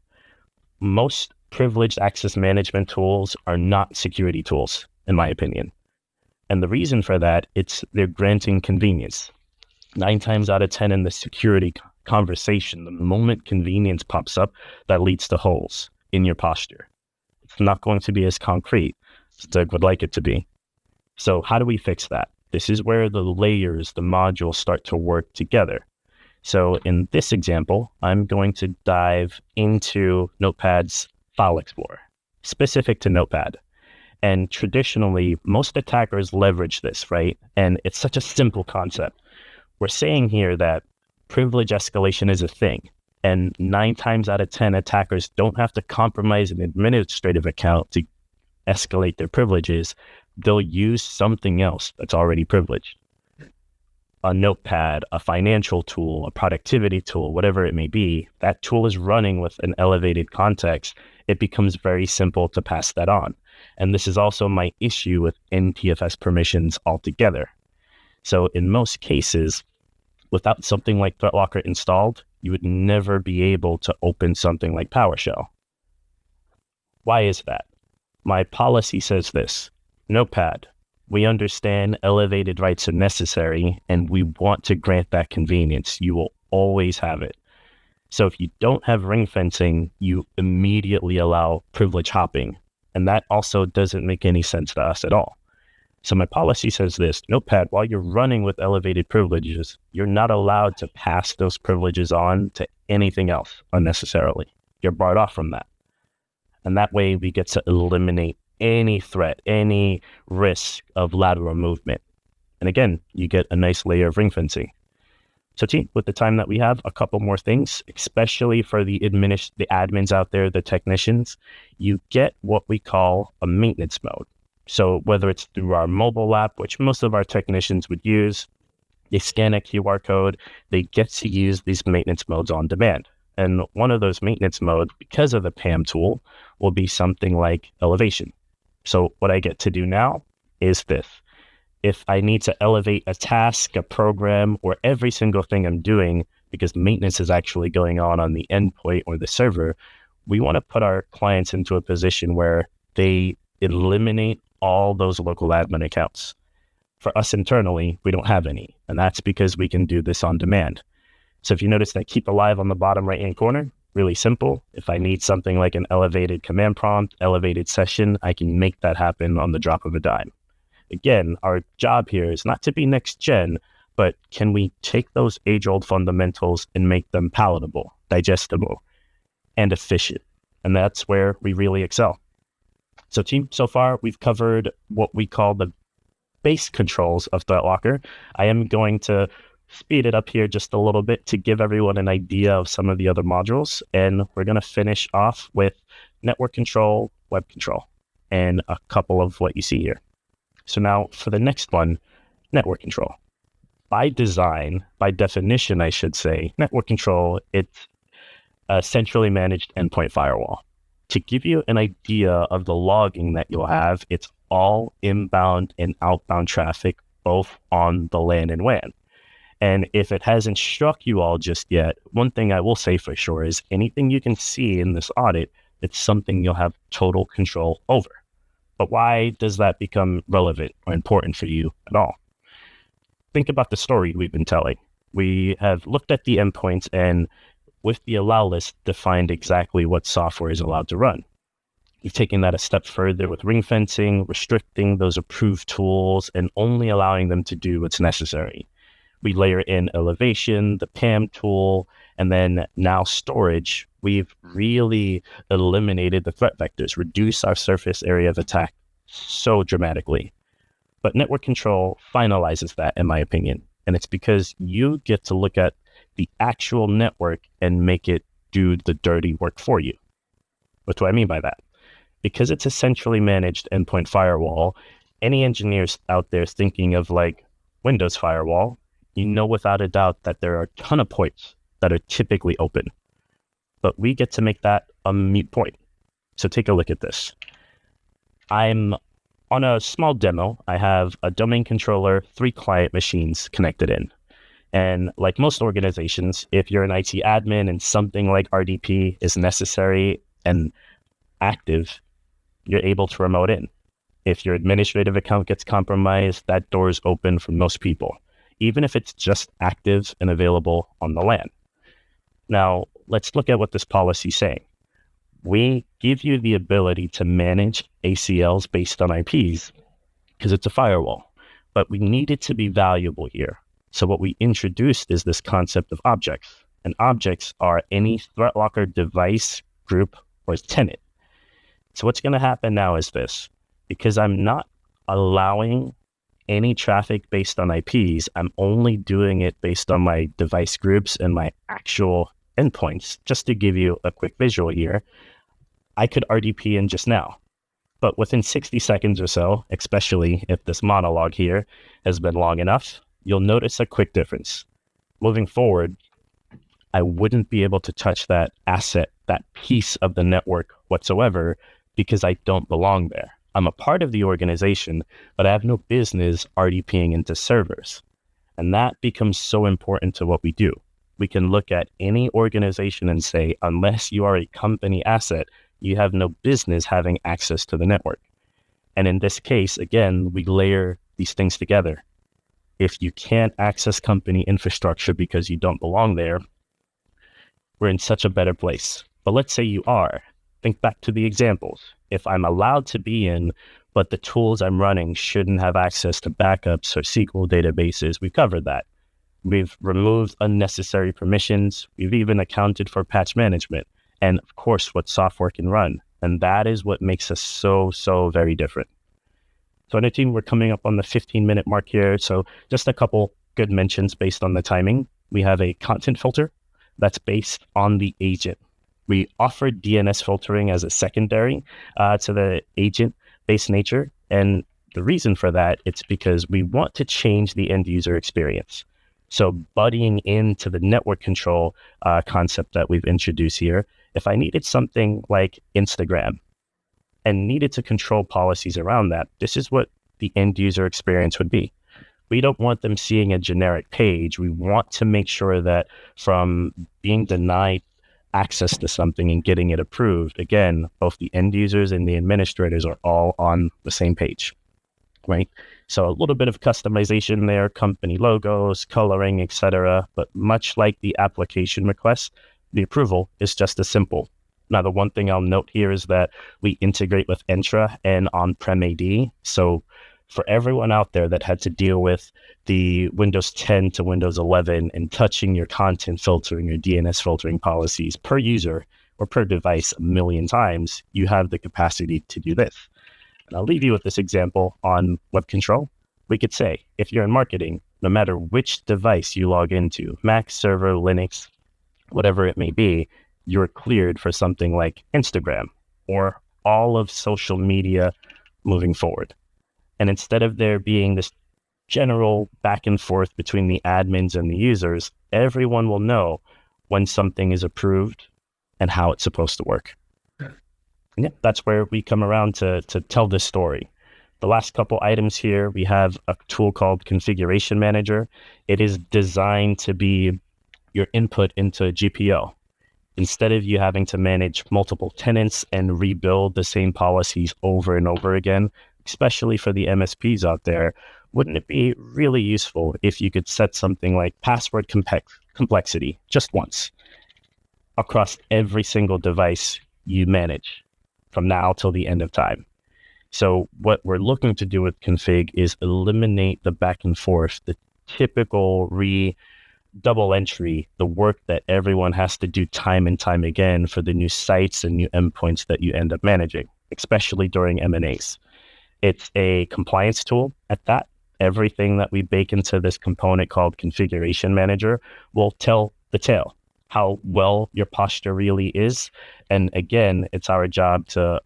Most privileged access management tools are not security tools, in my opinion. And the reason for that, they're granting convenience. 9 times out of 10 in the security conversation, the moment convenience pops up, that leads to holes in your posture. It's not going to be as concrete as Doug would like it to be. So how do we fix that? This is where the layers, the modules start to work together. So in this example, I'm going to dive into Notepad's File Explorer, specific to Notepad. And traditionally, most attackers leverage this, right? And it's such a simple concept. We're saying here that privilege escalation is a thing. And 9 times out of 10, attackers don't have to compromise an administrative account to escalate their privileges. They'll use something else that's already privileged. A notepad, a financial tool, a productivity tool, whatever it may be, that tool is running with an elevated context. It becomes very simple to pass that on. And this is also my issue with NTFS permissions altogether. So in most cases, without something like ThreatLocker installed, you would never be able to open something like PowerShell. Why is that? My policy says this: Notepad, we understand elevated rights are necessary, and we want to grant that convenience. You will always have it. So if you don't have ring fencing, you immediately allow privilege hopping. And that also doesn't make any sense to us at all. So my policy says this: Notepad, while you're running with elevated privileges, you're not allowed to pass those privileges on to anything else unnecessarily. You're barred off from that. And that way we get to eliminate any threat, any risk of lateral movement. And again, you get a nice layer of ring fencing. So team, with the time that we have, a couple more things, especially for the admins out there, the technicians, you get what we call a maintenance mode. So whether it's through our mobile app, which most of our technicians would use, they scan a QR code, they get to use these maintenance modes on demand. And one of those maintenance modes, because of the PAM tool, will be something like elevation. So what I get to do now is this. If I need to elevate a task, a program, or every single thing I'm doing, because maintenance is actually going on the endpoint or the server, we want to put our clients into a position where they eliminate all those local admin accounts. For us internally, we don't have any, and that's because we can do this on demand. So if you notice that keep alive on the bottom right-hand corner, really simple. If I need something like an elevated command prompt, elevated session, I can make that happen on the drop of a dime. Again, our job here is not to be next gen, but can we take those age-old fundamentals and make them palatable, digestible, and efficient? And that's where we really excel. So team, so far we've covered what we call the base controls of ThreatLocker. I am going to speed it up here just a little bit to give everyone an idea of some of the other modules. And we're going to finish off with network control, web control, and a couple of what you see here. So now for the next one, network control. By design, by definition, I should say, network control, it's a centrally managed endpoint firewall. To give you an idea of the logging that you'll have, it's all inbound and outbound traffic, both on the LAN and WAN. And if it hasn't struck you all just yet, one thing I will say for sure is anything you can see in this audit, it's something you'll have total control over. But why does that become relevant or important for you at all? Think about the story we've been telling. We have looked at the endpoints and with the allow list defined exactly what software is allowed to run. We've taken that a step further with ring fencing, restricting those approved tools and only allowing them to do what's necessary. We layer in elevation, the PAM tool, and then now storage. We've really eliminated the threat vectors, reduced our surface area of attack so dramatically. But network control finalizes that, in my opinion. And it's because you get to look at the actual network and make it do the dirty work for you. What do I mean by that? Because it's a centrally managed endpoint firewall, any engineers out there thinking of like Windows firewall, you know without a doubt that there are a ton of points that are typically open. But we get to make that a mute point. So take a look at this. I'm on a small demo. I have a domain controller, 3 client machines connected in. And like most organizations, if you're an IT admin and something like RDP is necessary and active, you're able to remote in. If your administrative account gets compromised, that door is open for most people, even if it's just active and available on the LAN. Now, let's look at what this policy is saying. We give you the ability to manage ACLs based on IPs because it's a firewall, but we need it to be valuable here. So what we introduced is this concept of objects, and objects are any ThreatLocker device, group, or tenant. So what's going to happen now is this, because I'm not allowing any traffic based on IPs, I'm only doing it based on my device groups and my actual endpoints. Just to give you a quick visual here, I could RDP in just now, but within 60 seconds or so, especially if this monologue here has been long enough, you'll notice a quick difference. Moving forward, I wouldn't be able to touch that asset, that piece of the network whatsoever, because I don't belong there. I'm a part of the organization, but I have no business RDPing into servers. And that becomes so important to what we do. We can look at any organization and say, unless you are a company asset, you have no business having access to the network. And in this case, again, we layer these things together. If you can't access company infrastructure because you don't belong there, we're in such a better place. But let's say you are. Think back to the examples. If I'm allowed to be in but the tools I'm running shouldn't have access to backups or SQL databases. We've covered that. We've removed unnecessary permissions. We've even accounted for patch management and, of course, what software can run. And that is what makes us so very different. So on the team, we're coming up on the 15-minute mark here. So just a couple good mentions based on the timing. We have a content filter that's based on the agent. We offer DNS filtering as a secondary to the agent-based nature. And the reason for that, it's because we want to change the end user experience. So buddying into the network control concept that we've introduced here, if I needed something like Instagram and needed to control policies around that, this is what the end user experience would be. We don't want them seeing a generic page. We want to make sure that from being denied access to something and getting it approved, again, both the end users and the administrators are all on the same page, right? So a little bit of customization there, company logos, coloring, etc. But much like the application request, the approval is just as simple. Now, the one thing I'll note here is that we integrate with Entra and on-prem AD. So for everyone out there that had to deal with the Windows 10 to Windows 11 and touching your content filtering or DNS filtering policies per user or per device a million times, you have the capacity to do this. And I'll leave you with this example on web control. We could say, if you're in marketing, no matter which device you log into, Mac, server, Linux, whatever it may be, you're cleared for something like Instagram or all of social media moving forward. And instead of there being this general back and forth between the admins and the users, everyone will know when something is approved and how it's supposed to work. Yeah, that's where we come around to tell this story. The last couple items here, we have a tool called Configuration Manager. It is designed to be your input into a GPO. Instead of you having to manage multiple tenants and rebuild the same policies over and over again, especially for the MSPs out there, wouldn't it be really useful if you could set something like password complexity just once across every single device you manage from now till the end of time? So what we're looking to do with config is eliminate the back and forth, the typical double entry, the work that everyone has to do time and time again for the new sites and new endpoints that you end up managing, especially during M&As. It's a compliance tool at that. Everything that we bake into this component called Configuration Manager will tell the tale, how well your posture really is. And again, it's our job to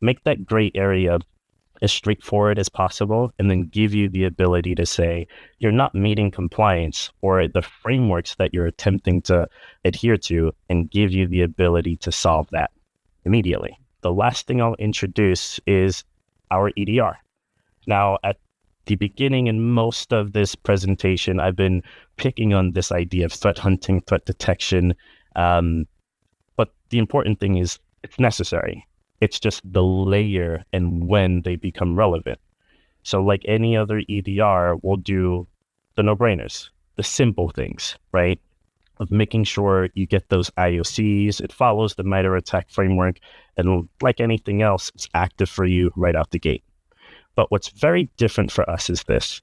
make that gray area as straightforward as possible, and then give you the ability to say you're not meeting compliance or the frameworks that you're attempting to adhere to, and give you the ability to solve that immediately. The last thing I'll introduce is our EDR. Now, at the beginning and most of this presentation, I've been picking on this idea of threat hunting, threat detection, but the important thing is it's necessary. It's just the layer and when they become relevant. So like any other EDR, we'll do the no-brainers, the simple things, right? Of making sure you get those IOCs, it follows the MITRE ATT&CK framework, and like anything else, it's active for you right out the gate. But what's very different for us is this.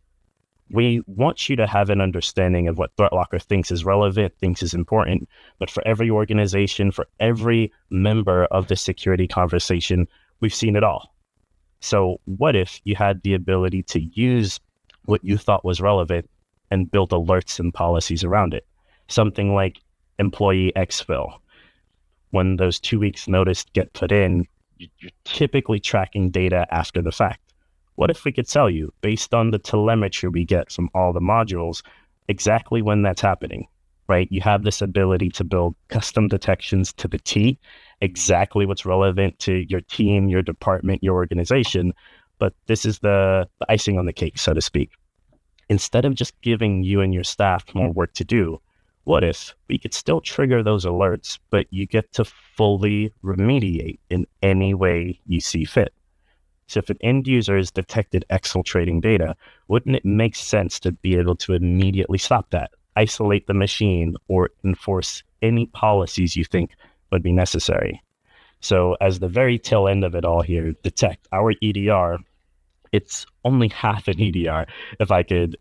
We want you to have an understanding of what ThreatLocker thinks is relevant, thinks is important, but for every organization, for every member of the security conversation, we've seen it all. So what if you had the ability to use what you thought was relevant and build alerts and policies around it? Something like employee exfil. When those 2 weeks notice get put in, you're typically tracking data after the fact. What if we could tell you, based on the telemetry we get from all the modules, exactly when that's happening, right? You have this ability to build custom detections to the T, exactly what's relevant to your team, your department, your organization. But this is the icing on the cake, so to speak. Instead of just giving you and your staff more work to do, what if we could still trigger those alerts, but you get to fully remediate in any way you see fit? So if an end user has detected exfiltrating data, wouldn't it make sense to be able to immediately stop that, isolate the machine, or enforce any policies you think would be necessary? So as the very tail end of it all here, Detect, our EDR, it's only half an EDR if I could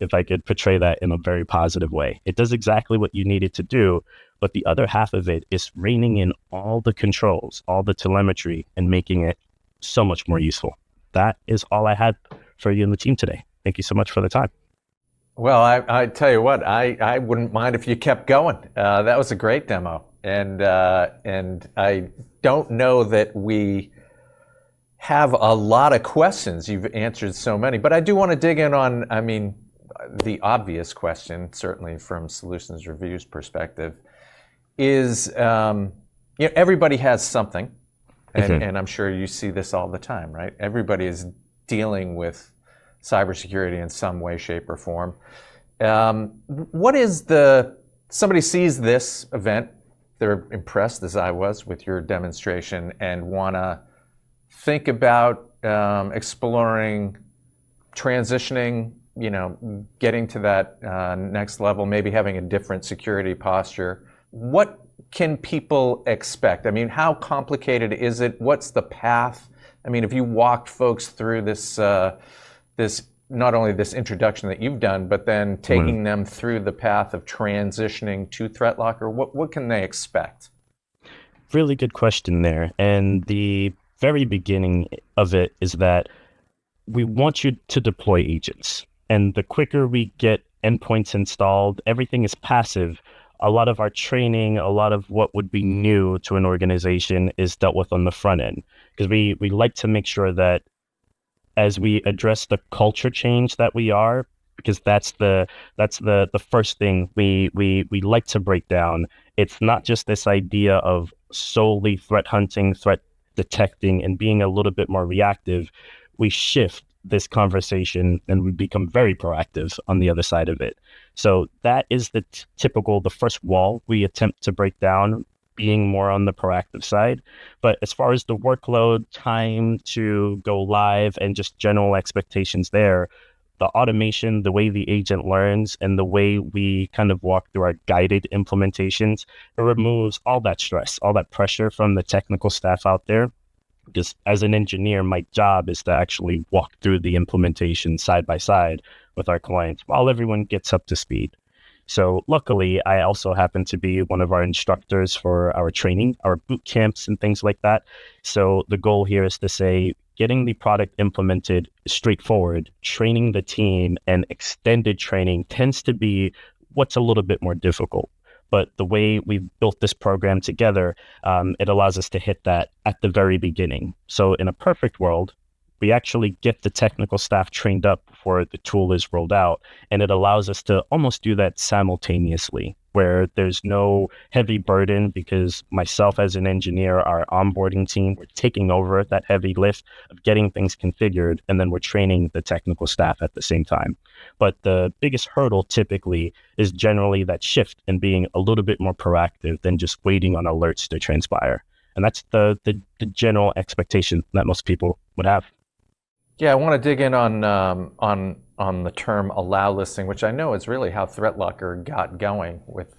portray that in a very positive way. It does exactly what you need it to do, but the other half of it is reining in all the controls, all the telemetry, and making it so much more useful. That is all I had for you and the team today. Thank you so much for the time. Well, I tell you what, I wouldn't mind if you kept going. That was a great demo, and I don't know that we have a lot of questions. You've answered so many, but I do want to dig in on, I mean, the obvious question, certainly from Solutions Review's perspective, is everybody has something, and I'm sure you see this all the time, right? Everybody is dealing with cybersecurity in some way, shape, or form. Somebody sees this event, they're impressed, as I was, with your demonstration, and want to think about exploring, transitioning, getting to that next level, maybe having a different security posture. What can people expect? I mean, how complicated is it? What's the path? I mean, if you walked folks through this not only this introduction that you've done, but then taking them through the path of transitioning to ThreatLocker, what can they expect? Really good question there. And the very beginning of it is that we want you to deploy agents. And the quicker we get endpoints installed, everything is passive. A lot of our training, a lot of what would be new to an organization is dealt with on the front end. Because we like to make sure that as we address the culture change that we are, because that's the first thing we like to break down. It's not just this idea of solely threat hunting, threat detecting, and being a little bit more reactive. We shift this conversation and we become very proactive on the other side of it. So that is the first wall we attempt to break down, being more on the proactive side. But as far as the workload, time to go live, and just general expectations there, the automation, the way the agent learns, and the way we kind of walk through our guided implementations, it removes all that stress, all that pressure from the technical staff out there. Because as an engineer, my job is to actually walk through the implementation side by side with our clients while everyone gets up to speed. So luckily, I also happen to be one of our instructors for our training, our boot camps and things like that. So the goal here is to say, getting the product implemented is straightforward. Training the team and extended training tends to be what's a little bit more difficult. But the way we've built this program together, it allows us to hit that at the very beginning. So in a perfect world, we actually get the technical staff trained up before the tool is rolled out. And it allows us to almost do that simultaneously, where there's no heavy burden, because myself as an engineer, our onboarding team, we're taking over that heavy lift of getting things configured, and then we're training the technical staff at the same time. But the biggest hurdle typically is generally that shift and being a little bit more proactive than just waiting on alerts to transpire. And that's the general expectation that most people would have. Yeah, I want to dig in on the term allow listing, which I know is really how ThreatLocker got going with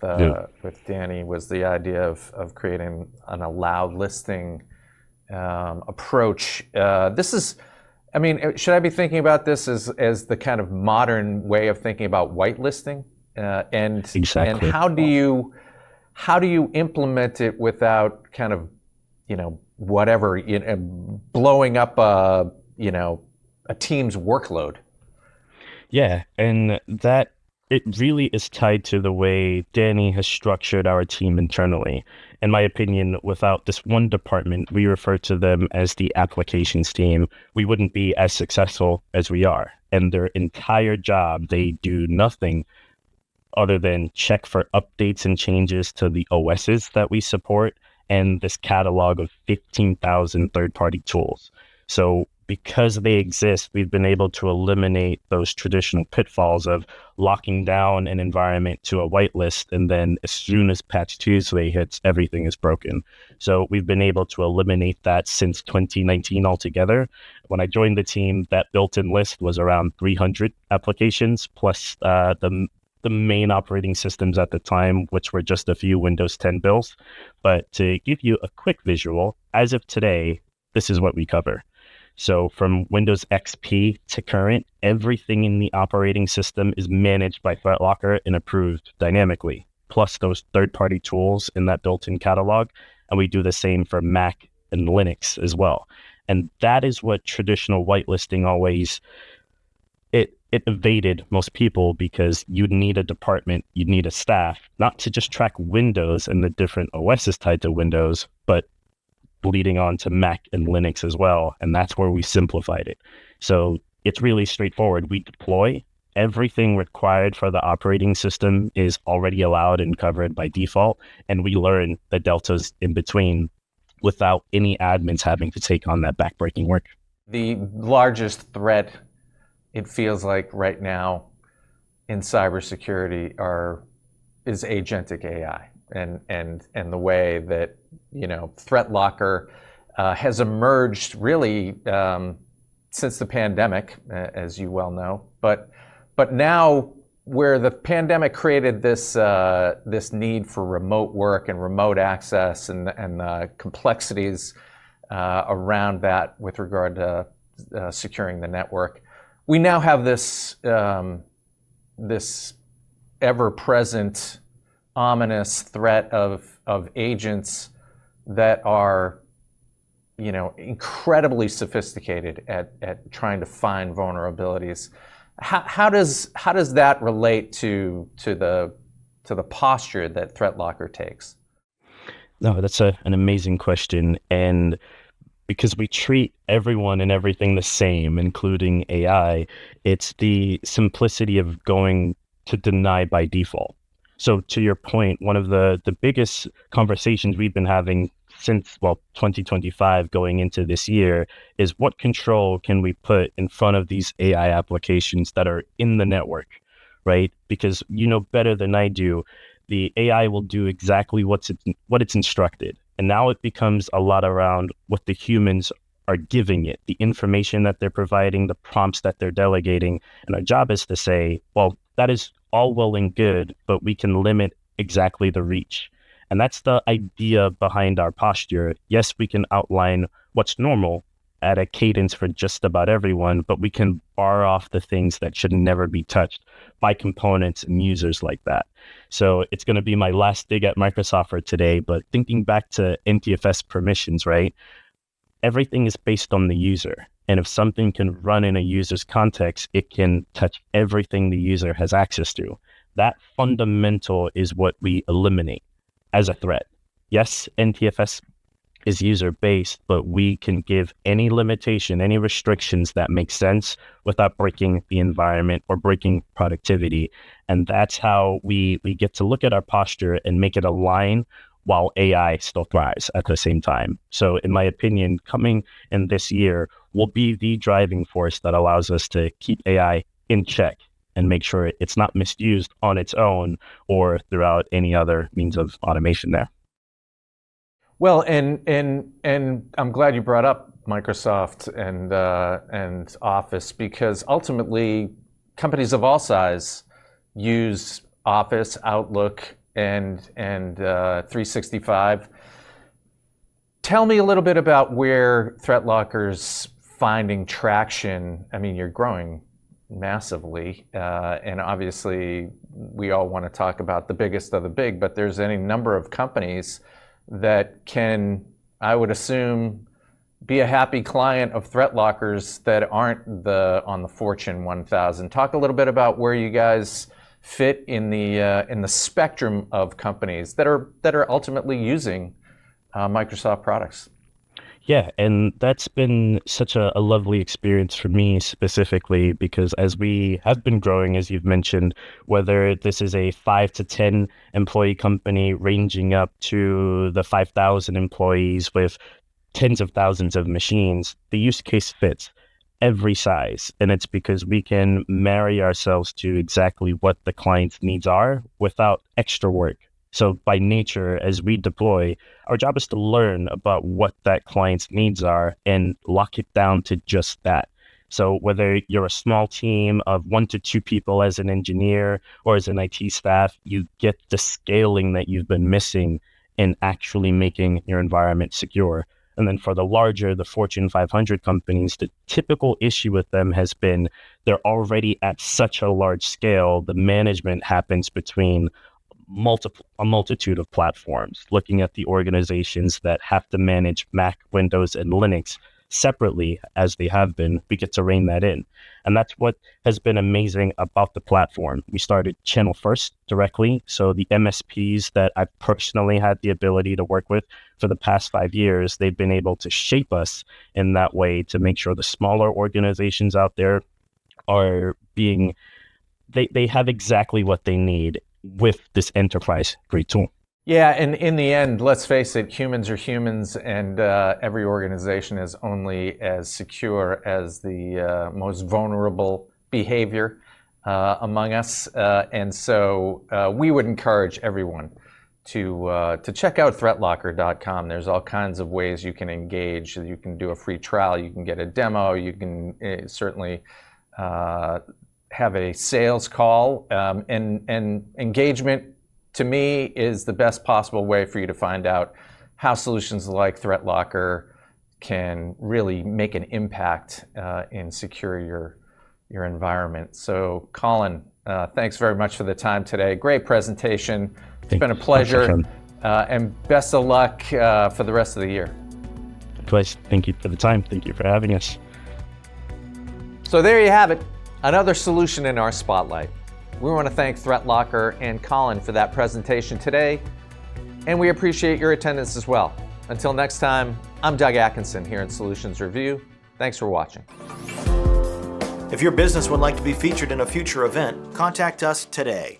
Danny, was the idea of creating an allow listing approach. This is, I mean, should I be thinking about this as the kind of modern way of thinking about whitelisting? Exactly. And how do you implement it without kind of, whatever, blowing up a team's workload? Yeah, and that it really is tied to the way Danny has structured our team internally. In my opinion, without this one department, we refer to them as the applications team, we wouldn't be as successful as we are. And their entire job, they do nothing other than check for updates and changes to the OSs that we support and this catalog of 15,000 third-party tools. So because they exist, we've been able to eliminate those traditional pitfalls of locking down an environment to a whitelist, and then as soon as Patch Tuesday hits, everything is broken. So we've been able to eliminate that since 2019 altogether. When I joined the team, that built-in list was around 300 applications, plus the main operating systems at the time, which were just a few Windows 10 builds. But to give you a quick visual, as of today, this is what we cover. So from Windows XP to current, everything in the operating system is managed by ThreatLocker and approved dynamically, plus those third-party tools in that built-in catalog. And we do the same for Mac and Linux as well. And that is what traditional whitelisting always, it evaded most people, because you'd need a department, you'd need a staff, not to just track Windows and the different OSs tied to Windows, but leading on to Mac and Linux as well. And that's where we simplified it. So it's really straightforward. We deploy everything required for the operating system is already allowed and covered by default. And we learn the deltas in between without any admins having to take on that backbreaking work. The largest threat, it feels like right now in cybersecurity is agentic AI, and the way that ThreatLocker has emerged really since the pandemic, as you well know. But now, where the pandemic created this need for remote work and remote access and the complexities around that with regard to securing the network, we now have this ever-present, ominous threat of agents that are, incredibly sophisticated at trying to find vulnerabilities. How does that relate to the posture that ThreatLocker takes? No, that's an amazing question. And because we treat everyone and everything the same, including AI, it's the simplicity of going to deny by default. So to your point, one of the biggest conversations we've been having since, 2025 going into this year is what control can we put in front of these AI applications that are in the network, right? Because better than I do, the AI will do exactly what it's instructed. And now it becomes a lot around what the humans are giving it, the information that they're providing, the prompts that they're delegating. And our job is to say, well, that is all well and good, but we can limit exactly the reach. And that's the idea behind our posture. Yes, we can outline what's normal at a cadence for just about everyone, but we can bar off the things that should never be touched by components and users like that. So it's going to be my last dig at Microsoft for today, but thinking back to NTFS permissions, right? Everything is based on the user. And if something can run in a user's context, it can touch everything the user has access to. That fundamental is what we eliminate as a threat. Yes, NTFS is user-based, but we can give any limitation, any restrictions that make sense without breaking the environment or breaking productivity. And that's how we get to look at our posture and make it align while AI still thrives at the same time. So in my opinion, coming in this year will be the driving force that allows us to keep AI in check and make sure it's not misused on its own or throughout any other means of automation there. Well, and I'm glad you brought up Microsoft and Office, because ultimately companies of all size use Office, Outlook, and 365. Tell me a little bit about where ThreatLocker's finding traction. I mean, you're growing massively, and obviously we all want to talk about the biggest of the big, but there's any number of companies that can, I would assume, be a happy client of ThreatLocker's that aren't on the Fortune 1000. Talk a little bit about where you guys fit in the spectrum of companies that are ultimately using Microsoft products. Yeah, and that's been such a lovely experience for me specifically, because as we have been growing, as you've mentioned, whether this is a 5 to 10 employee company ranging up to the 5,000 employees with tens of thousands of machines, the use case fits every size. And it's because we can marry ourselves to exactly what the client's needs are without extra work. So by nature, as we deploy, our job is to learn about what that client's needs are and lock it down to just that. So whether you're a small team of 1 to 2 people as an engineer or as an IT staff, you get the scaling that you've been missing in actually making your environment secure. And then for the larger, the Fortune 500 companies, the typical issue with them has been they're already at such a large scale. The management happens between a multitude of platforms. Looking at the organizations that have to manage Mac, Windows, and Linux separately, as they have been, we get to rein that in. And that's what has been amazing about the platform. We started channel first directly. So the MSPs that I've personally had the ability to work with for the past 5 years, they've been able to shape us in that way to make sure the smaller organizations out there are being, they have exactly what they need with this enterprise grade tool. Yeah, and in the end, let's face it, humans are humans, and every organization is only as secure as the most vulnerable behavior among us. And so we would encourage everyone to check out ThreatLocker.com. There's all kinds of ways you can engage. You can do a free trial. You can get a demo. You can certainly have a sales call. And engagement, to me, is the best possible way for you to find out how solutions like ThreatLocker can really make an impact and secure your environment. So, Collin, thanks very much for the time today. Great presentation. It's been a pleasure. And best of luck for the rest of the year. Likewise, thank you for the time. Thank you for having us. So there you have it, another solution in our spotlight. We want to thank ThreatLocker and Collin for that presentation today, and we appreciate your attendance as well. Until next time, I'm Doug Atkinson here in Solutions Review. Thanks for watching. If your business would like to be featured in a future event, contact us today.